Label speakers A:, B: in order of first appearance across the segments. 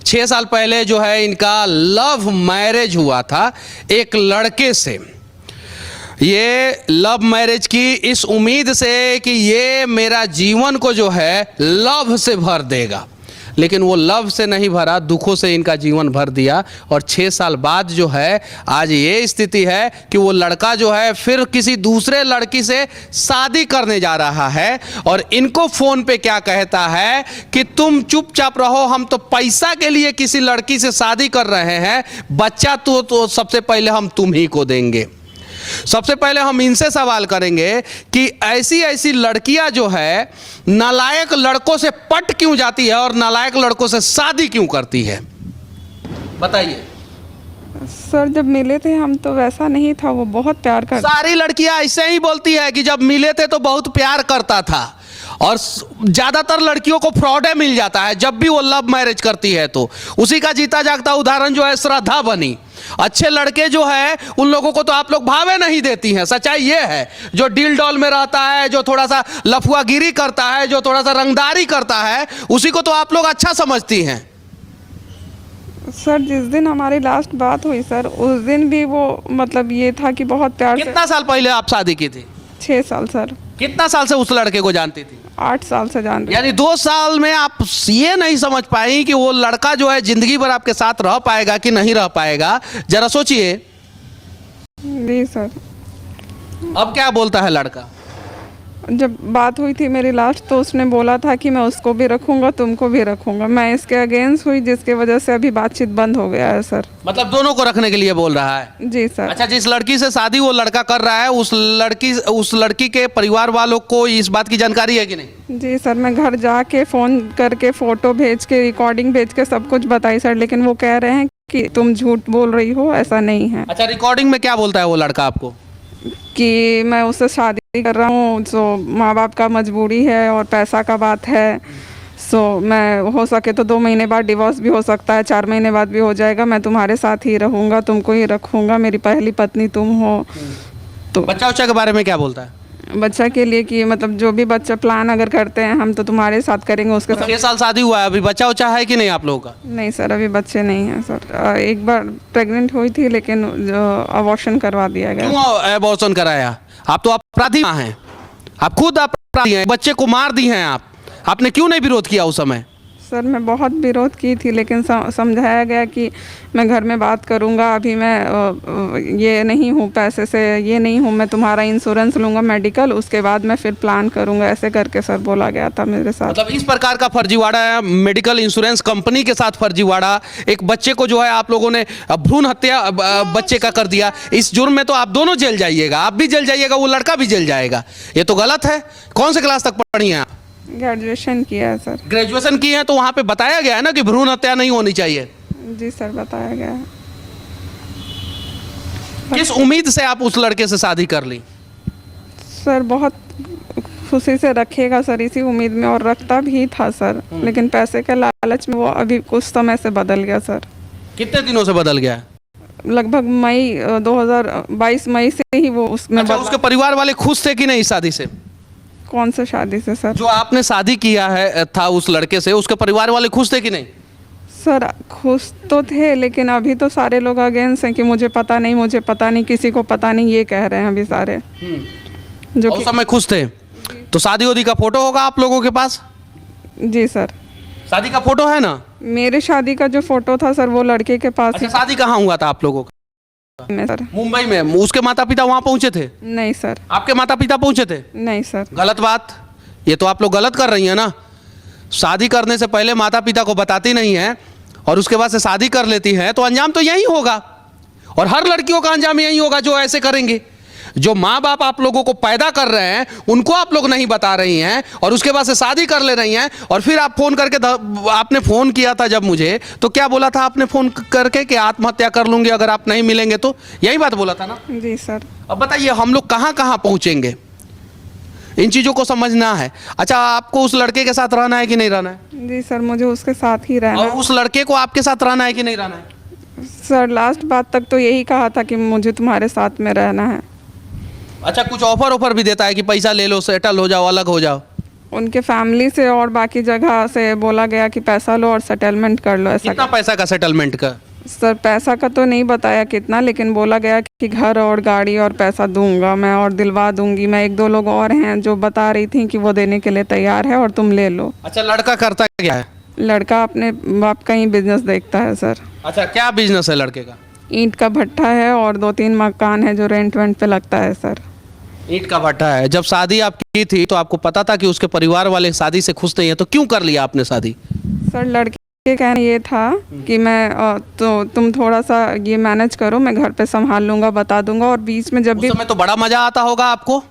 A: 6 साल पहले जो है इनका लव मैरिज हुआ था एक लड़के से। ये लव मैरिज की इस उम्मीद से कि ये मेरा जीवन को जो है लव से भर देगा, लेकिन वो लव से नहीं भरा, दुखों से इनका जीवन भर दिया। और 6 साल बाद जो है आज ये स्थिति है कि वो लड़का जो है फिर किसी दूसरे लड़की से शादी करने जा रहा है और इनको फ़ोन पे क्या कहता है कि तुम चुपचाप रहो, हम तो पैसा के लिए किसी लड़की से शादी कर रहे हैं, बच्चा तो सबसे पहले हम तुम ही को देंगे। सबसे पहले हम इनसे सवाल करेंगे कि ऐसी ऐसी लड़कियां जो है नालायक लड़कों से पट क्यों जाती है और नालायक लड़कों से शादी क्यों करती है, बताइए।
B: सर जब मिले थे हम तो वैसा नहीं था, वो बहुत प्यार करता।
A: सारी लड़कियां ऐसे ही बोलती है कि जब मिले थे तो बहुत प्यार करता था, और ज्यादातर लड़कियों को फ्रॉड मिल जाता है जब भी वो लव मैरिज करती है। तो उसी का जीता जागता उदाहरण जो है श्रद्धा बनी। अच्छे लड़के जो है उन लोगों को तो आप लोग भावे नहीं देती हैं, सच्चाई ये है। जो डील डॉल में रहता है, जो थोड़ा सा लफुआगिरी करता है, जो थोड़ा सा रंगदारी करता है, उसी को तो आप लोग अच्छा समझती हैं।
B: सर जिस दिन हमारी लास्ट बात हुई सर, उस दिन भी वो मतलब ये था कि बहुत प्यार से।
A: कितना साल पहले आप शादी की थी?
B: 6 साल सर।
A: कितना साल से उस लड़के को जानती थी?
B: 8 साल से जान रही।
A: यानी 2 साल में आप ये नहीं समझ पाई कि वो लड़का जो है जिंदगी भर आपके साथ रह पाएगा कि नहीं रह पाएगा। जरा सोचिए।
B: जी सर।
A: अब क्या बोलता है लड़का?
B: जब बात हुई थी मेरी लास्ट तो उसने बोला था कि मैं उसको भी रखूंगा, तुमको भी रखूंगा। मैं इसके अगेंस्ट हुई, जिसके वजह से अभी बातचीत बंद हो गया है सर।
A: मतलब दोनों को रखने के लिए बोल रहा है?
B: जी सर।
A: अच्छा, जिस लड़की से शादी वो लड़का कर रहा है उस लड़की के परिवार वालों को इस बात की जानकारी है कि नहीं?
B: जी सर, मैं घर जाके फ़ोन करके फ़ोटो भेज के रिकॉर्डिंग भेज के सब कुछ बताई सर, लेकिन वो कह रहे हैं कि तुम झूठ बोल रही हो, ऐसा नहीं है।
A: अच्छा, रिकॉर्डिंग में क्या बोलता है वो लड़का आपको?
B: कि मैं उससे शादी कर रहा हूँ, सो माँ बाप का मजबूरी है और पैसा का बात है, सो मैं हो सके तो 2 महीने बाद डिवोर्स भी हो सकता है, 4 महीने बाद भी हो जाएगा, मैं तुम्हारे साथ ही रहूँगा, तुमको ही रखूँगा, मेरी पहली पत्नी तुम हो। तो
A: बच्चा उच्चा के बारे में क्या बोलता है?
B: बच्चा के लिए कि मतलब जो भी बच्चा प्लान अगर करते हैं हम तो तुम्हारे साथ करेंगे, उसके साथ।
A: 6 साल शादी हुआ है, अभी बच्चा उच्चा है कि नहीं आप लोगों का?
B: नहीं सर, अभी बच्चे नहीं हैं सर। एक बार प्रेग्नेंट हुई थी लेकिन अबॉर्शन करवा दिया गया।
A: क्यों अबॉर्शन कराया? आप तो अपराधी हैं, आप खुद अपराधी हैं, बच्चे को मार दी हैं आपने क्यों नहीं विरोध किया उस समय?
B: सर मैं बहुत विरोध की थी, लेकिन समझाया गया कि मैं घर में बात करूंगा, अभी मैं ये नहीं हूँ, पैसे से ये नहीं हूँ, मैं तुम्हारा इंश्योरेंस लूँगा मेडिकल, उसके बाद मैं फिर प्लान करूँगा, ऐसे करके सर बोला गया था मेरे साथ।
A: मतलब इस प्रकार का फर्जीवाड़ा है, मेडिकल इंश्योरेंस कंपनी के साथ फर्जीवाड़ा, एक बच्चे को जो है आप लोगों ने भ्रूण हत्या बच्चे का कर दिया। इस जुर्म में तो आप दोनों जेल जाइएगा, आप भी जेल जाइएगा, वो लड़का भी जेल जाएगा। ये तो गलत है। कौन से क्लास तक पढ़ी हैं आप?
B: ग्रेजुएशन किया है सर।
A: ग्रेजुएशन की है तो वहाँ पे बताया गया है ना कि भ्रूण हत्या नहीं होनी चाहिए।
B: जी सर, बताया गया है।
A: किस उम्मीद से आप उस लड़के से शादी कर ली?
B: सर बहुत खुशी से रखेगा सर, इसी उम्मीद में, और रखता भी था सर, लेकिन पैसे के लालच में वो अभी कुछ समय से बदल गया सर।
A: कितने दिनों से बदल गया?
B: लगभग मई 2022 मई से ही वो उसमें।
A: अच्छा, उसके परिवार वाले खुश थे कि नहीं शादी से?
B: कौन से शादी से सर?
A: जो आपने शादी किया है था उस लड़के से, उसके परिवार वाले खुश थे कि नहीं?
B: सर खुश तो थे, लेकिन अभी तो सारे लोग अगेंस्ट हैं कि मुझे पता नहीं, मुझे पता नहीं, किसी को पता नहीं, ये कह रहे हैं अभी सारे। जो
A: उस समय खुश थे तो शादी वादी का फोटो होगा आप लोगों के पास?
B: जी सर।
A: शादी का फोटो है ना?
B: मेरे शादी का जो फोटो था सर वो लड़के के पास।
A: अच्छा, शादी कहाँ हुआ था आप लोगों का?
B: में सर।
A: मुंबई में। उसके माता पिता वहाँ पहुँचे थे?
B: नहीं सर।
A: आपके माता पिता पहुँचे थे?
B: नहीं सर।
A: गलत बात, ये तो आप लोग गलत कर रही हैं ना। शादी करने से पहले माता पिता को बताती नहीं है और उसके बाद से शादी कर लेती हैं, तो अंजाम तो यही होगा, और हर लड़कियों का अंजाम यही होगा जो ऐसे करेंगे। जो माँ बाप आप लोगों को पैदा कर रहे हैं उनको आप लोग नहीं बता रही हैं और उसके बाद से शादी कर ले रही हैं, और फिर आप फोन करके, आपने फोन किया था जब मुझे, तो क्या बोला था आपने फोन करके कि आत्महत्या कर लूंगी अगर आप नहीं मिलेंगे, तो यही बात बोला था ना?
B: जी सर।
A: अब बताइए हम लोग कहाँ कहाँ पहुँचेंगे, इन चीज़ों को समझना है। अच्छा, आपको उस लड़के के साथ रहना है कि नहीं रहना है?
B: जी सर, मुझे उसके साथ ही रहना
A: और उस लड़के को आपके साथ रहना है कि नहीं रहना है?
B: सर लास्ट बात तक तो यही कहा था कि मुझे तुम्हारे साथ में रहना है।
A: अच्छा, कुछ ऑफर भी देता है कि पैसा ले लो, सेटल हो जाओ, अलग हो जाओ?
B: उनके फैमिली से और बाकी जगह से बोला गया कि पैसा लो और सेटलमेंट कर लो, ऐसा।
A: कितना पैसा का सेटलमेंट का?
B: सर पैसा का तो नहीं बताया कितना, लेकिन बोला गया कि घर और गाड़ी और पैसा दूंगा मैं और दिलवा दूंगी मैं। एक दो लोग और हैं जो बता रही थी कि वो देने के लिए तैयार है और तुम ले लो।
A: अच्छा, लड़का करता क्या है?
B: लड़का अपने बाप का ही बिजनेस देखता है सर।
A: अच्छा, क्या बिजनेस है लड़के का?
B: ईंट का भट्ठा है और 2-3 मकान है जो रेंट वेंट पे लगता है सर।
A: ईंट का भट्ठा है। जब शादी आपकी थी तो आपको पता था कि उसके परिवार वाले शादी से खुश नहीं है, तो क्यों कर लिया आपने शादी?
B: सर लड़के के कहना ये था कि मैं तो तुम थोड़ा सा ये मैनेज करो, मैं घर पे संभाल लूँगा, बता दूंगा। और बीच में जब
A: उस
B: भी
A: समय तो बड़ा मजा आता होगा आपको,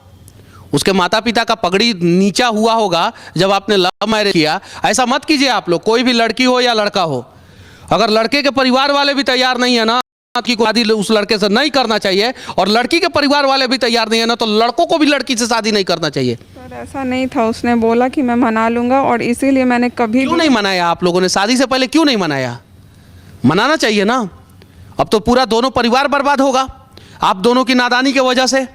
A: उसके माता पिता का पगड़ी नीचा हुआ होगा जब आपने लव मैरिज किया। ऐसा मत कीजिए आप लोग, कोई भी लड़की हो या लड़का हो, अगर लड़के के परिवार वाले भी तैयार नहीं है ना कि शादी उस लड़के से नहीं करना चाहिए, और लड़की के परिवार वाले भी तैयार नहीं है ना, तो लड़कों को भी लड़की से शादी नहीं करना चाहिए।
B: सर ऐसा नहीं था, उसने बोला कि मैं मना लूँगा और इसीलिए मैंने कभी
A: क्यों नहीं मनाया आप लोगों ने? शादी से पहले क्यों नहीं मनाया? मनाना चाहिए ना। अब तो पूरा दोनों परिवार बर्बाद होगा आप दोनों की नादानी की वजह से।